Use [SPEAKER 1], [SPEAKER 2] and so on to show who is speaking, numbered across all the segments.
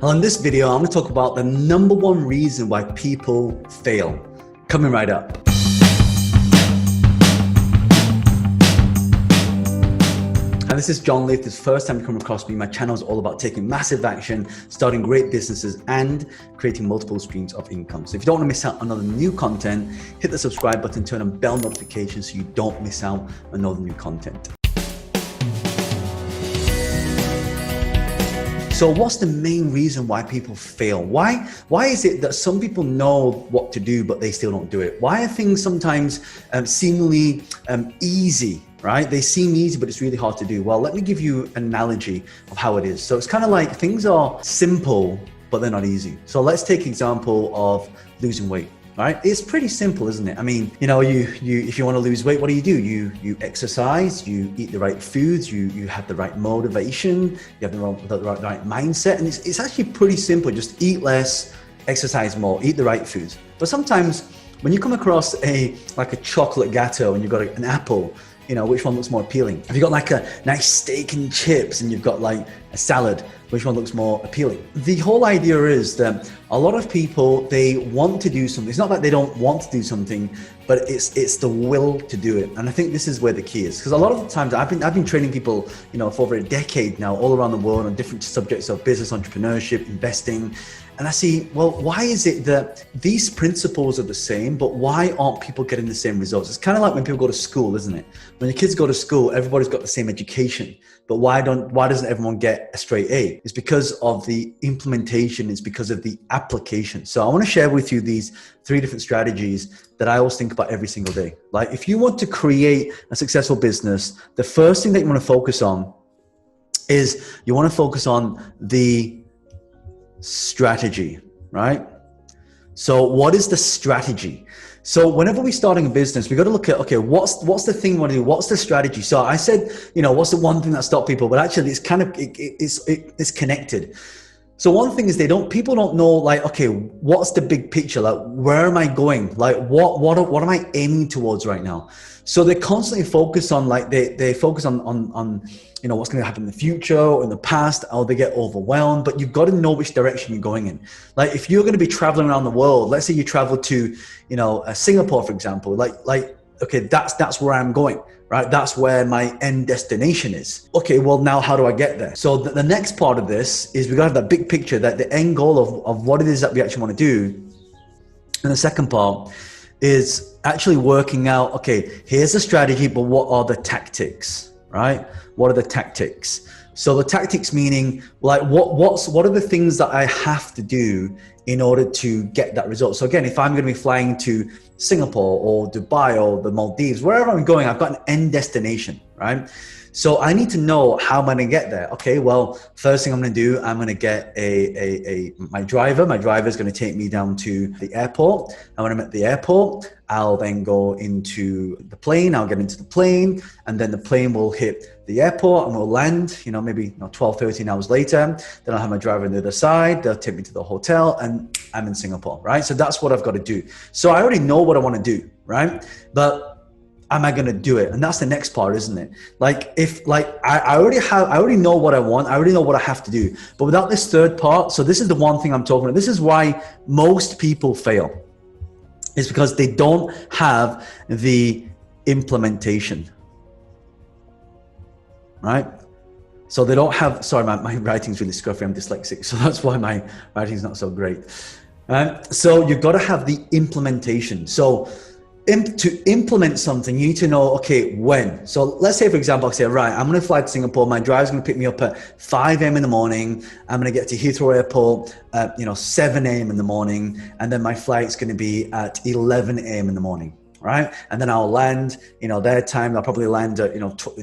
[SPEAKER 1] On this video, I'm going to talk about the number one reason why people fail. Coming right up. And this is John Lee. If this is the first time you come across me, my channel is all about taking massive action, starting great businesses, and creating multiple streams of income. So if you don't want to miss out on another new content, hit the subscribe button, turn on bell notifications so you don't miss out on another new content. So what's the main reason why people fail? Why is it that some people know what to do, but they still don't do it? Why are things sometimes seemingly easy, right? They seem easy, but it's really hard to do. Well, let me give you an analogy of how it is. So it's kind of like things are simple, but they're not easy. So let's take example of losing weight. Right? It's pretty simple, isn't it? I mean, you know, if you want to lose weight, what do? You exercise, you eat the right foods, you have the right motivation, you have the right mindset, and it's actually pretty simple. Just eat less, exercise more, eat the right foods. But sometimes when you come across a chocolate gatto and you've got an apple, you know, which one looks more appealing? If you've got like a nice steak and chips and you've got like a salad, which one looks more appealing? The whole idea is that a lot of people, they want to do something. It's not that they don't want to do something, but it's the will to do it. And I think this is where the key is, because a lot of the times I've been training people, you know, for over a decade now, all around the world on different subjects of business, entrepreneurship, investing. And I see, well, why is it that these principles are the same, but why aren't people getting the same results? It's kind of like when people go to school, isn't it? When the kids go to school, everybody's got the same education, but why doesn't everyone get a straight A? It's because of the implementation. It's because of the application. So I want to share with you these 3 different strategies that I always think about every single day. Like if you want to create a successful business, the first thing that you want to focus on is you want to focus on the strategy, right? So what is the strategy? So whenever we're starting a business, we got to look at, okay, what's the thing we want to do? What's the strategy? So I said, you know, what's the one thing that stopped people? But actually it's kind of, it's connected. So one thing is people don't know, like, okay, what's the big picture? Like, where am I going? Like, what am I aiming towards right now? So they constantly focus on, like, they focus on, you know, what's going to happen in the future or in the past, or they get overwhelmed, but you've got to know which direction you're going in. Like if you're going to be traveling around the world, let's say you travel to, you know, Singapore, for example, like, okay, that's where I'm going. Right? That's where my end destination is. Okay, well now how do I get there? So the next part of this is we got to have that big picture, that the end goal of what it is that we actually want to do. And the second part is actually working out, okay, here's the strategy, but what are the tactics, right? What are the tactics? So the tactics meaning like what are the things that I have to do in order to get that result? So again, if I'm going to be flying to Singapore or Dubai or the Maldives, wherever I'm going, I've got an end destination, right? So I need to know how I'm going to get there. Okay, well, first thing I'm going to do, I'm going to get my driver. My driver is going to take me down to the airport. And when I'm at the airport, I'll then go into the plane. I'll get into the plane, and then the plane will hit the airport and we'll land, you know, maybe 12, 13 hours later. Then I'll have my driver on the other side. They'll take me to the hotel and I'm in Singapore, right? So that's what I've got to do. So I already know what I want to do, right? But am I going to do it? And that's the next part, isn't it? Like if I already know what I want. I already know what I have to do. But without this third part, so this is the one thing I'm talking about. This is why most people fail. It's because they don't have the implementation, right? So they don't have, sorry, my writing's really scruffy. I'm dyslexic. So that's why my writing's not so great. So you've got to have the implementation. So to implement something, you need to know, okay, when. So let's say, for example, I say, right, I'm going to fly to Singapore. My driver's going to pick me up at 5 a.m. in the morning. I'm going to get to Heathrow Airport at 7 a.m. in the morning. And then my flight's going to be at 11 a.m. in the morning, right? And then I'll land, their time. I'll probably land at,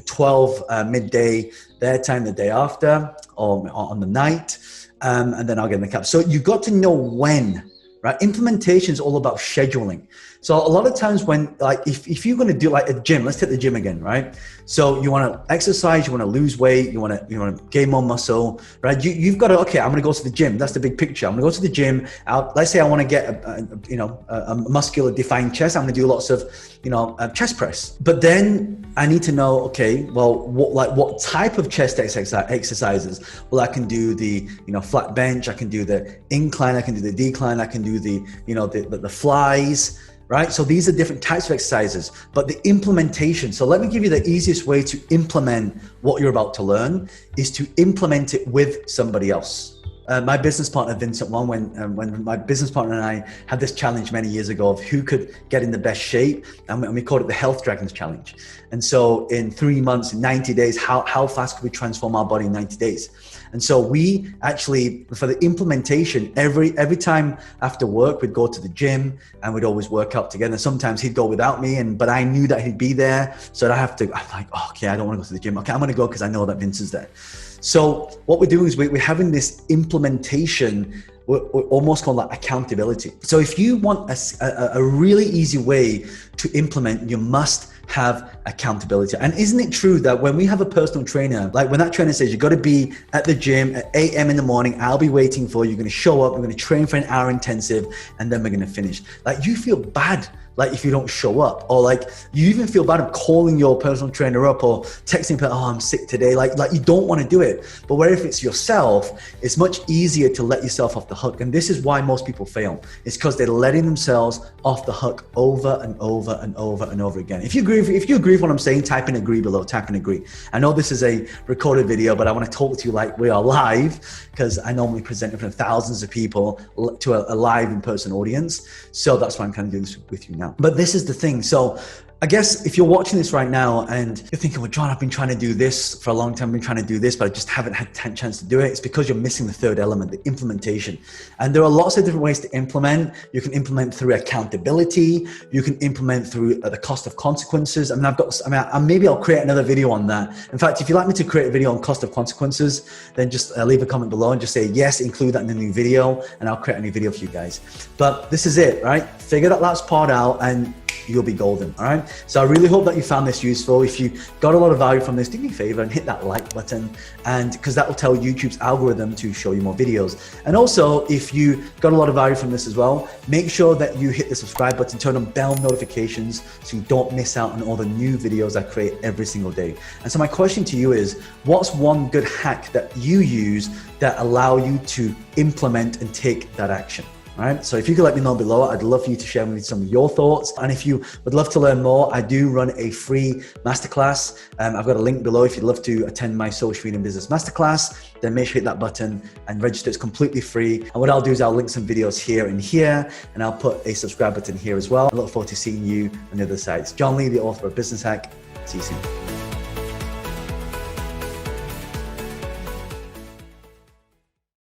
[SPEAKER 1] 12 midday, their time the day after or on the night. And then I'll get in the cab. So you've got to know when right? Implementation is all about scheduling. So a lot of times when, like, if you're going to do like a gym, let's take the gym again, right? So you want to exercise, you want to lose weight, you want to gain more muscle, right? You've got to, okay, I'm going to go to the gym. That's the big picture. I'm going to go to the gym. Let's say I want to get a muscular defined chest. I'm going to do lots of, chest press. But then I need to know, okay, well, what type of chest exercises? Well, I can do the, flat bench. I can do the incline. I can do the decline. I can do the flies. Right? So these are different types of exercises, but the implementation. So let me give you the easiest way to implement what you're about to learn is to implement it with somebody else. My business partner, Vincent, when my business partner and I had this challenge many years ago of who could get in the best shape, and we called it the Health Dragons Challenge. And so in 3 months, in 90 days, how fast could we transform our body in 90 days? And so we actually, for the implementation, every time after work, we'd go to the gym and we'd always work out together. Sometimes he'd go without me, but I knew that he'd be there. So I'm like, oh, okay, I don't want to go to the gym. Okay, I'm going to go because I know that Vincent's there. So what we're doing is we're having this implementation, we're almost called that accountability. So if you want a really easy way to implement, you must have accountability. And isn't it true that when we have a personal trainer, like when that trainer says, you got to be at the gym at 8 a.m. in the morning, I'll be waiting for you, you're going to show up, we're going to train for an hour intensive, and then we're going to finish. Like, you feel bad like if you don't show up, or like you even feel bad of calling your personal trainer up or texting people, oh, I'm sick today. Like you don't want to do it. But where if it's yourself, it's much easier to let yourself off the hook. And this is why most people fail. It's because they're letting themselves off the hook over and over and over and over again. If you agree with what I'm saying, type in agree below, type in agree. I know this is a recorded video, but I want to talk to you like we are live, because I normally present in front of thousands of people to a live in-person audience. So that's why I'm kind of doing this with you now. But this is the thing. So I guess if you're watching this right now and you're thinking, well, John, I've been trying to do this for a long time. I've been trying to do this, but I just haven't had a chance to do it. It's because you're missing the third element, the implementation. And there are lots of different ways to implement. You can implement through accountability. You can implement through the cost of consequences. Maybe I'll create another video on that. In fact, if you'd like me to create a video on cost of consequences, then just leave a comment below and just say, yes, include that in the new video, and I'll create a new video for you guys. But this is it, right? Figure that last part out and you'll be golden. All right. So I really hope that you found this useful. If you got a lot of value from this, do me a favor and hit that like button, and because that will tell YouTube's algorithm to show you more videos. And also, if you got a lot of value from this as well, make sure that you hit the subscribe button, turn on bell notifications so you don't miss out on all the new videos I create every single day. And so my question to you is, what's one good hack that you use that allow you to implement and take that action? All right, so if you could let me know below, I'd love for you to share with me some of your thoughts. And if you would love to learn more, I do run a free masterclass. I've got a link below if you'd love to attend my Social Freedom Business Masterclass. Then make sure you hit that button and register. It's completely free. And what I'll do is I'll link some videos here and here, and I'll put a subscribe button here as well. I look forward to seeing you on the other side. It's John Lee, the author of Business Hack. See you soon.